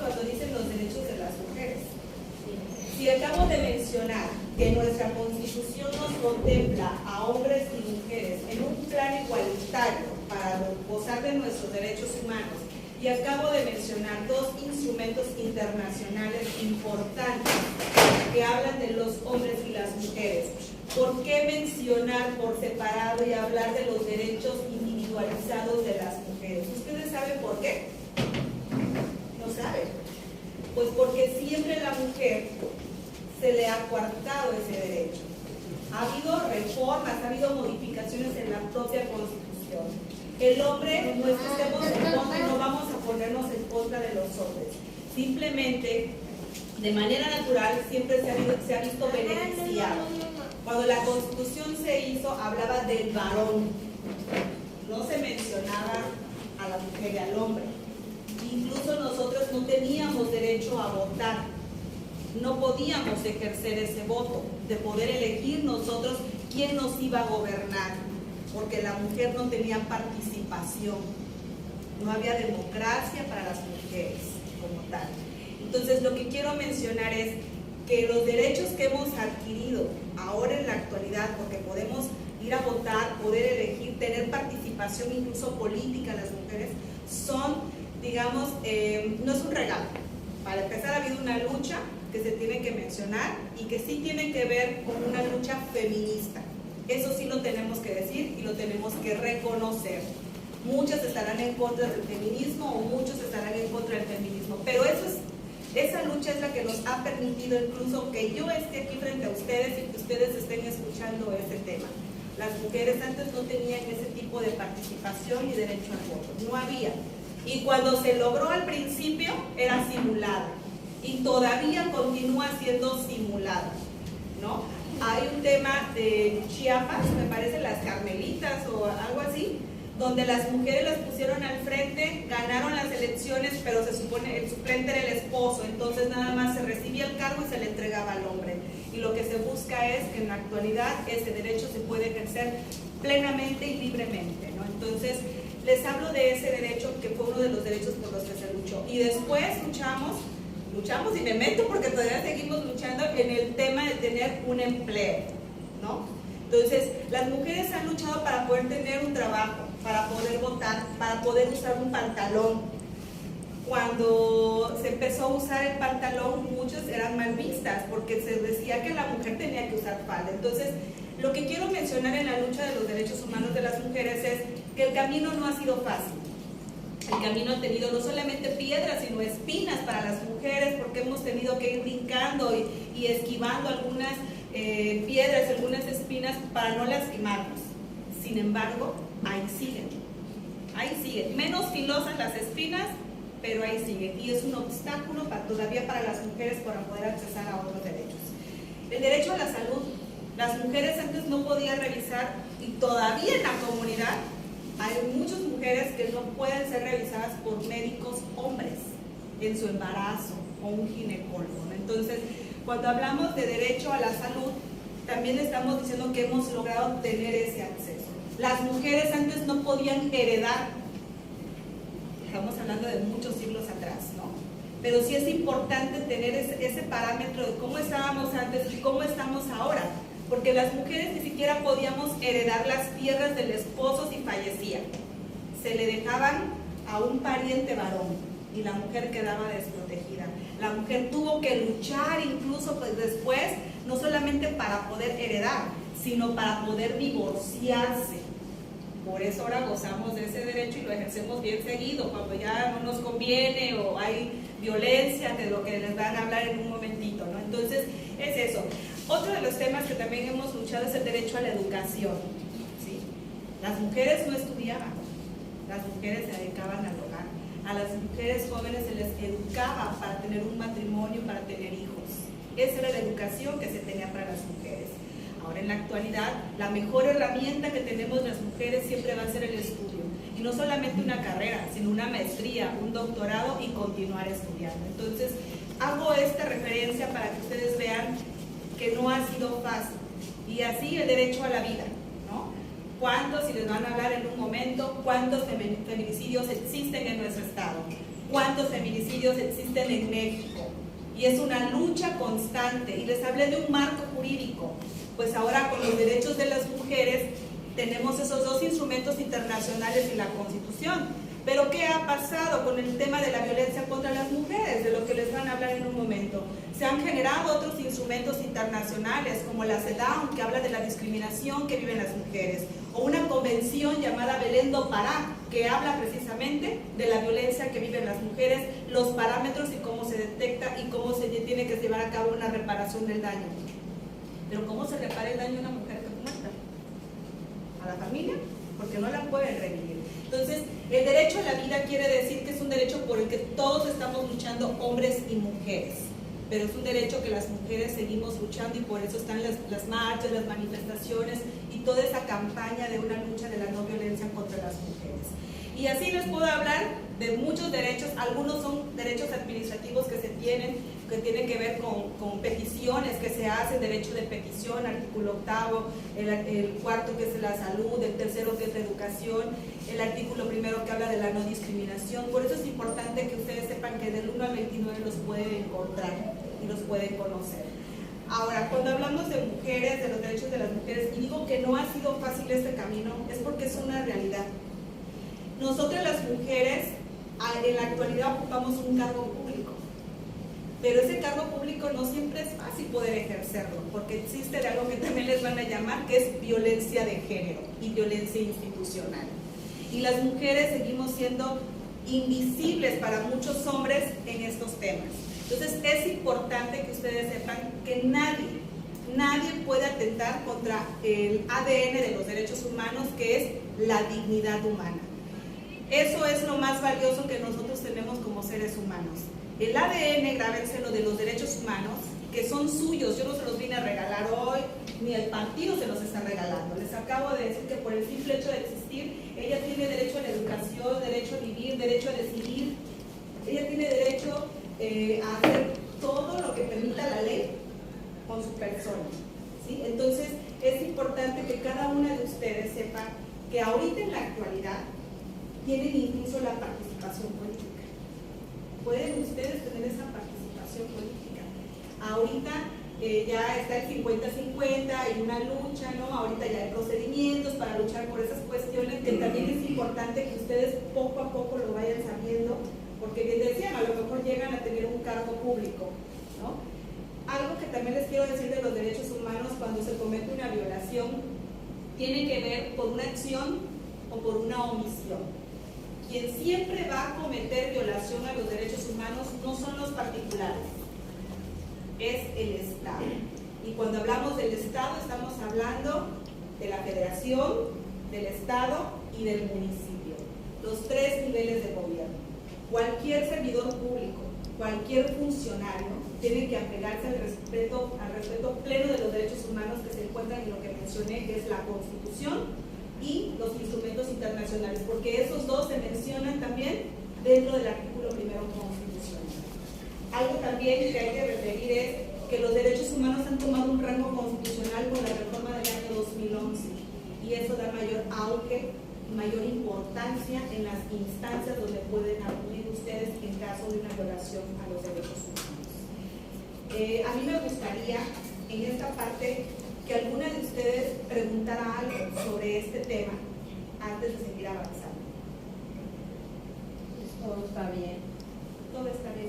cuando dicen los derechos de las mujeres. Si acabo de mencionar que nuestra Constitución nos contempla a hombres y mujeres en un plan igualitario para gozar de nuestros derechos humanos, y acabo de mencionar dos instrumentos internacionales importantes que hablan de los hombres y las mujeres, ¿por qué mencionar por separado y hablar de los derechos individualizados de las mujeres? ¿Ustedes saben por qué? ¿No saben? Pues porque siempre a la mujer se le ha coartado ese derecho. Ha habido reformas, ha habido modificaciones en la propia Constitución. El hombre, no es que estemos en contra y no vamos a ponernos en contra de los hombres. Simplemente, de manera natural, siempre se ha visto beneficiado. Cuando la Constitución se hizo, hablaba del varón. No se mencionaba a la mujer y al hombre. Incluso nosotros no teníamos derecho a votar. No podíamos ejercer ese voto, de poder elegir nosotros quién nos iba a gobernar, porque la mujer no tenía participación, no había democracia para las mujeres como tal. Entonces lo que quiero mencionar es que los derechos que hemos adquirido ahora en la actualidad, porque podemos ir a votar, poder elegir, tener participación incluso política las mujeres, son, digamos, no es un regalo. Para empezar, ha habido una lucha que se tiene que mencionar y que sí tiene que ver con una lucha feminista. Eso sí lo tenemos que decir y lo tenemos que reconocer. Muchos estarán en contra del feminismo o muchos estarán en contra del feminismo, pero esa lucha es la que nos ha permitido incluso que yo esté aquí frente a ustedes y que ustedes estén escuchando este tema. Las mujeres antes no tenían ese tipo de participación y derecho al voto, no había. Y cuando se logró al principio era simulada y todavía continúa siendo simulada, ¿no? Hay un tema de Chiapas, me parece las Carmelitas o algo así, donde las mujeres las pusieron al frente, ganaron las elecciones, pero se supone el suplente era el esposo, entonces nada más se recibía el cargo y se le entregaba al hombre. Y lo que se busca es que en la actualidad ese derecho se puede ejercer plenamente y libremente, ¿no? Entonces, les hablo de ese derecho que fue uno de los derechos por los que se luchó. Y después luchamos y me meto porque todavía seguimos luchando en el tema de tener un empleo, ¿no? Entonces, las mujeres han luchado para poder tener un trabajo, para poder votar, para poder usar un pantalón. Cuando se empezó a usar el pantalón, muchos eran mal vistas porque se decía que la mujer tenía que usar falda. Entonces, lo que quiero mencionar en la lucha de los derechos humanos de las mujeres es que el camino no ha sido fácil. El camino ha tenido no solamente piedras, sino espinas para las mujeres, porque hemos tenido que ir brincando y esquivando algunas piedras, algunas espinas para no lastimarnos. Sin embargo, ahí siguen, menos filosas las espinas, pero ahí siguen, y es un obstáculo todavía para las mujeres para poder accesar a otros derechos. El derecho a la salud, las mujeres antes no podían revisar, y todavía en la comunidad hay muchas mujeres que no pueden ser revisadas por médicos hombres en su embarazo o un ginecólogo, ¿no? Entonces, cuando hablamos de derecho a la salud, también estamos diciendo que hemos logrado tener ese acceso. Las mujeres antes no podían heredar, estamos hablando de muchos siglos atrás, ¿no? Pero sí es importante tener ese parámetro de cómo estábamos antes y cómo estamos ahora, porque las mujeres ni siquiera podíamos heredar las tierras del esposo si fallecía. Se le dejaban a un pariente varón y la mujer quedaba desprotegida. La mujer tuvo que luchar incluso pues, después, no solamente para poder heredar, sino para poder divorciarse. Por eso ahora gozamos de ese derecho y lo ejercemos bien seguido, cuando ya no nos conviene o hay violencia, de lo que les van a hablar en un momentito, ¿no? Entonces, es eso. Otro de los temas que también hemos luchado es el derecho a la educación, ¿sí? Las mujeres no estudiaban, las mujeres se dedicaban al hogar. A las mujeres jóvenes se les educaba para tener un matrimonio, para tener hijos. Esa era la educación que se tenía para las mujeres. Ahora en la actualidad, la mejor herramienta que tenemos las mujeres siempre va a ser el estudio. Y no solamente una carrera, sino una maestría, un doctorado y continuar estudiando. Entonces, hago esta referencia para que ustedes vean que no ha sido fácil. Y así el derecho a la vida, ¿no? ¿Cuántos, y les van a hablar en un momento, cuántos feminicidios existen en nuestro estado? cuántos feminicidios existen en México. Y es una lucha constante. Y les hablé de un marco jurídico. Pues ahora con los derechos de las mujeres tenemos esos dos instrumentos internacionales y la Constitución. Pero ¿qué ha pasado con el tema de la violencia contra las mujeres? De lo que les van a hablar en un momento. Se han generado otros instrumentos internacionales, como la CEDAW, que habla de la discriminación que viven las mujeres, o una convención llamada Belén do Pará, que habla precisamente de la violencia que viven las mujeres, los parámetros y cómo se detecta y cómo se tiene que llevar a cabo una reparación del daño. Pero ¿cómo se repara el daño a una mujer que muerta? ¿A la familia? Porque no la pueden revivir. Entonces, el derecho a la vida quiere decir que es un derecho por el que todos estamos luchando, hombres y mujeres. Pero es un derecho que las mujeres seguimos luchando y por eso están las marchas, las manifestaciones y toda esa campaña de una lucha de la no violencia contra las mujeres. Y así les puedo hablar de muchos derechos. Algunos son derechos administrativos que tienen que ver con peticiones que se hacen, derecho de petición, artículo 8, el cuarto que es la salud, el tercero que es la educación, el artículo primero que habla de la no discriminación. Por eso es importante que ustedes sepan que del 1 al 29 los pueden encontrar y los pueden conocer. Ahora, cuando hablamos de mujeres, de los derechos de las mujeres, y digo que no ha sido fácil este camino, es porque es una realidad. Nosotras las mujeres en la actualidad ocupamos un cargo público, pero ese cargo público no siempre es fácil poder ejercerlo, porque existe de algo que también les van a llamar, que es violencia de género y violencia institucional. Y las mujeres seguimos siendo invisibles para muchos hombres en estos temas. Entonces es importante que ustedes sepan que nadie puede atentar contra el ADN de los derechos humanos, que es la dignidad humana. Eso es lo más valioso que nosotros tenemos como seres humanos. El ADN, grábenselo, de los derechos humanos, que son suyos. Yo no se los vine a regalar hoy, ni el partido se los está regalando. Les acabo de decir que por el simple hecho de existir, ella tiene derecho a la educación, derecho a vivir, derecho a decidir. Ella tiene derecho a hacer todo lo que permita la ley con su persona, ¿sí? Entonces, es importante que cada una de ustedes sepa que ahorita en la actualidad tienen incluso la participación política. Pueden ustedes tener esa participación política. Ahorita ya está el 50-50, hay una lucha, ¿no? Ahorita ya hay procedimientos para luchar por esas cuestiones, que también es importante que ustedes poco a poco lo vayan sabiendo, porque les decían, a lo mejor llegan a tener un cargo público, ¿no? Algo que también les quiero decir de los derechos humanos: cuando se comete una violación, tiene que ver por una acción o por una omisión. Quien siempre va a cometer violación a los derechos humanos no son los particulares, es el Estado. Y cuando hablamos del Estado, estamos hablando de la Federación, del Estado y del municipio. Los tres niveles de gobierno. Cualquier servidor público, cualquier funcionario tiene que apegarse al respeto pleno de los derechos humanos que se encuentran en lo que mencioné, que es la Constitución y los instrumentos internacionales, porque esos dos se mencionan también dentro del artículo primero constitucional. Algo también que hay que referir es que los derechos humanos han tomado un rango constitucional con la reforma del año 2011, y eso da mayor auge y mayor importancia en las instancias donde pueden acudir ustedes en caso de una violación a los derechos humanos. A mí me gustaría en esta parte que alguna de ustedes preguntara algo sobre este tema antes de seguir avanzando. Todo está bien. Todo está bien.